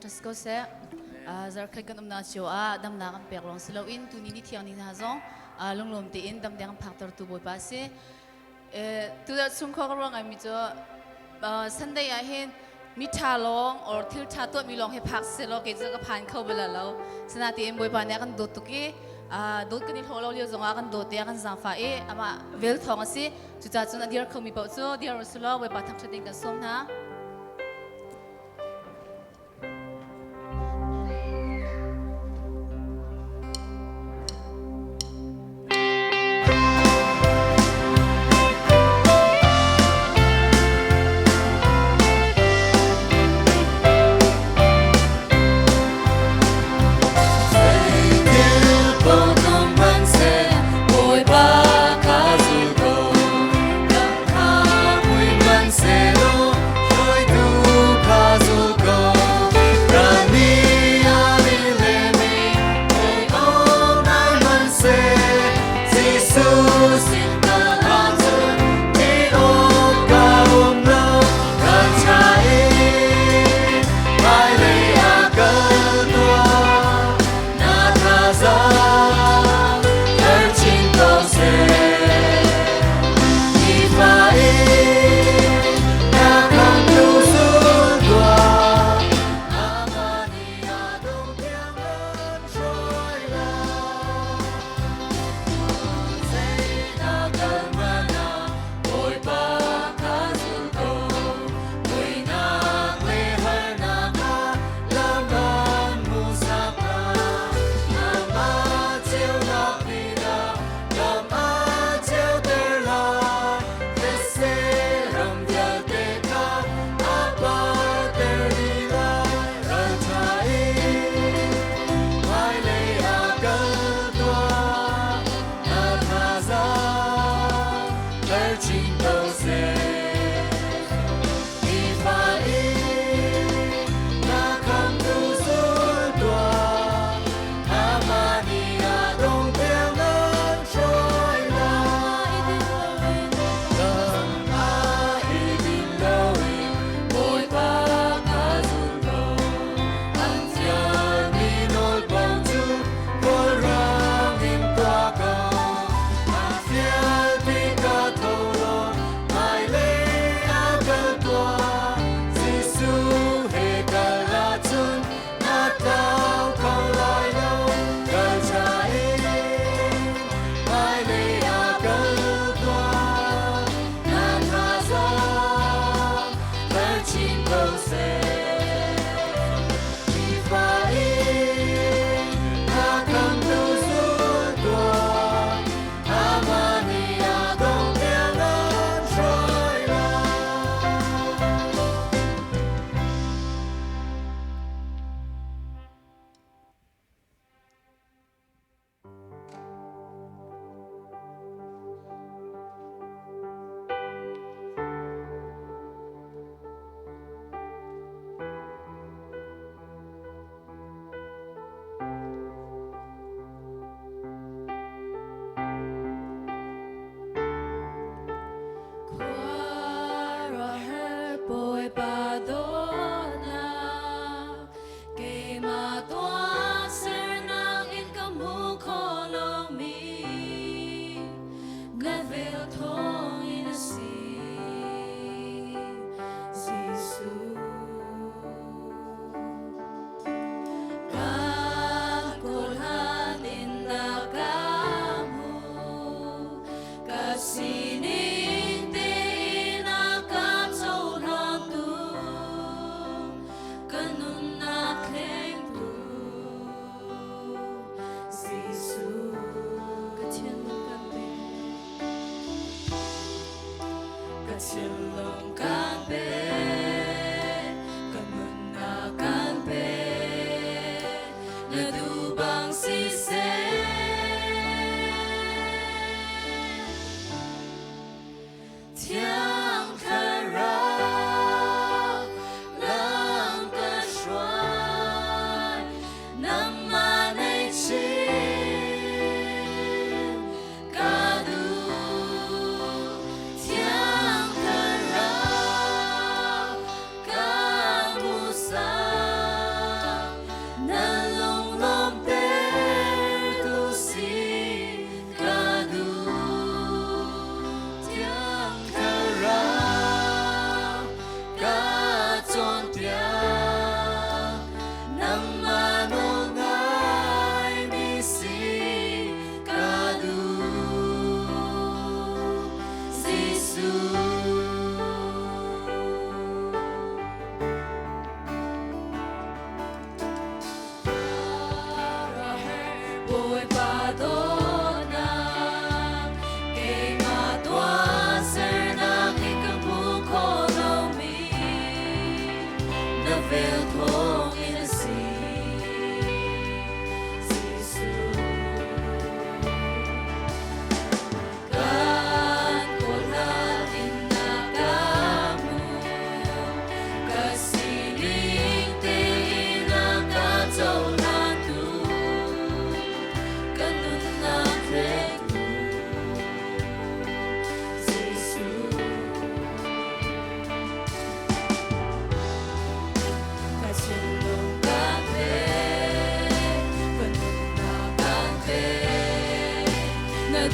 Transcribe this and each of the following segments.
Tesco se zar khai kan umna chiu a dam na kan pek long silo in tu ni ni thiang ni na zong long lom te in dam dang phaktar tu boi pa se tu da chung kho rong ai mi cho Sunday a hen mi tha long or thil tha to mi long he phak se lo ke ja ka phan khau bela lo sana ti em boi pa ne kan do tu ki dot kan ni holo li zong a kan do te kan za fa e ama vel thong ase chu cha chun a dir khau mi pa cho dir sulo boi pa thak thading kan som na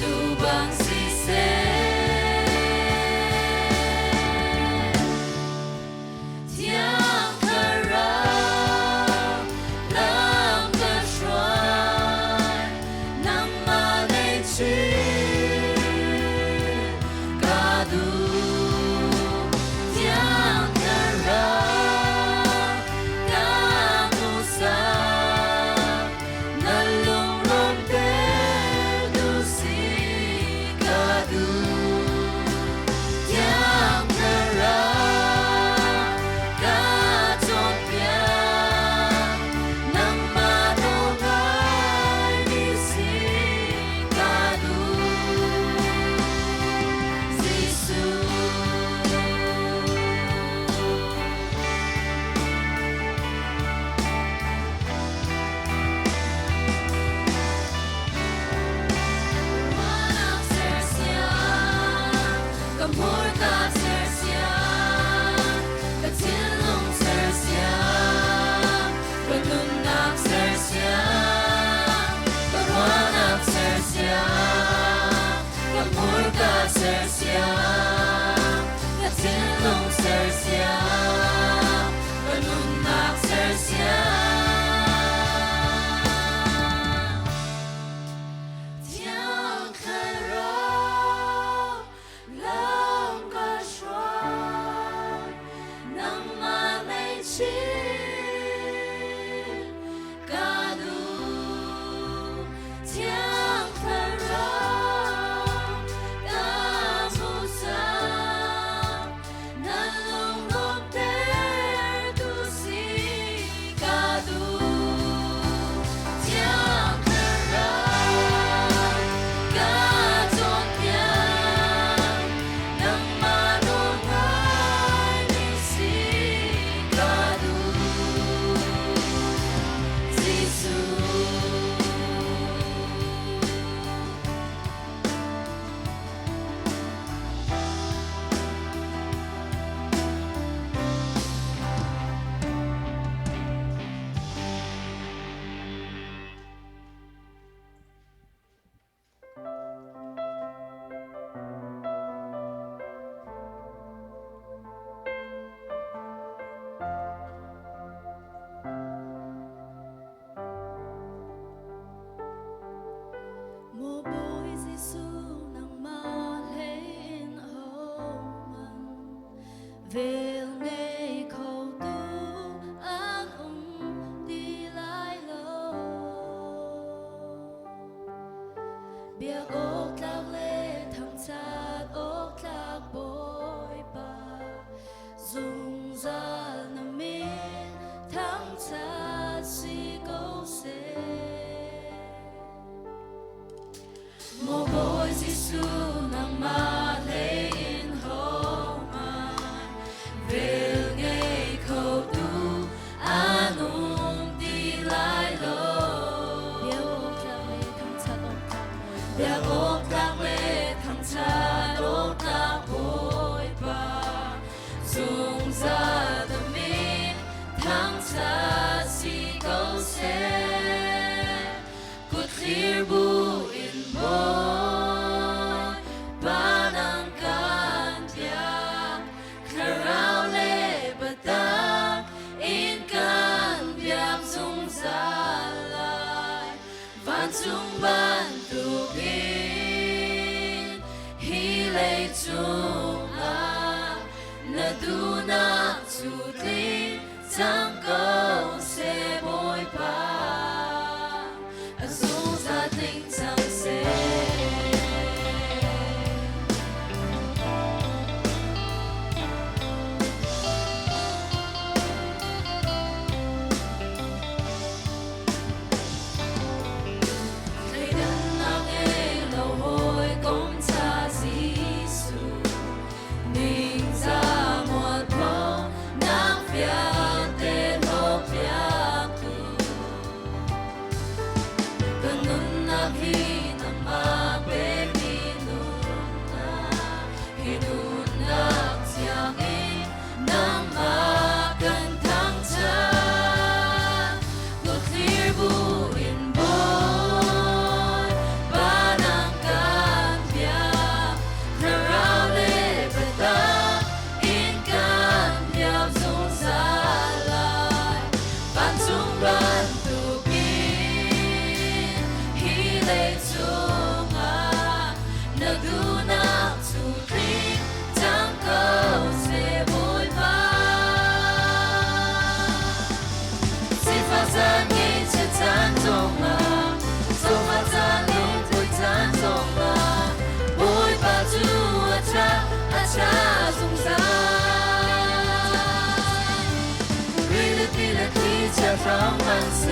du bang si se Tiang kara Lam ka shuai Nam ma lei chi Ka du Tiang kara Ka mu sa Na lung lom te du si Ka du Tiang kara Ka chon pia Nam ma no ngai ni si Ka du Giêsu Wanak sersia Kamur ka sersia Katilong sersia Kanunak sersia Kawanak sersia Kamur ka sersia Katilong sersia Kanunak sersia Tiang kara Lam ka shuai Nam ma lei chi Ka du Tiang kara Ka mu sa Na lung lom te du si Ka du Tiang kara Ka chon pia Nam ma no ngai ni si Ka du Giêsu Mo bôi Giêsu nang ma lên hồng man Về ngay khâu tu an đi lại lo Biak ok lạc lệ thăng chát ok lạc bôi ba Dung ra nam min thăng chát si câu se Mo bôi Giêsu nang ma lên hồng man Về ngay khâu tu an đi lại lo Biak ok lạc lệ thăng chát ok lạc bôi ba Dung ra nam min thăng chát si câu se Kut clear bu in boy Banang kandia Karao le batang In kan biam zung zalai Van zung ban tu bin Hi lei chung a Na du na tu tin Zang câu se bôi pa Azul za ting sang se Ngày đêm nắng e lâu hôi công cha Giêsu Ninh ra một bóng nắng phía tên hồng ban tu bin hi lệ chung à nợ du nang tu ri chẳng câu sẽ vui ba si fa san nghe chết tan trong à so fa san nghe vui tan trong à vui ba tu a cha sung sa Hãy subscribe cho kênh Ghiền Mì Gõ để không bỏ lỡ những video hấp dẫn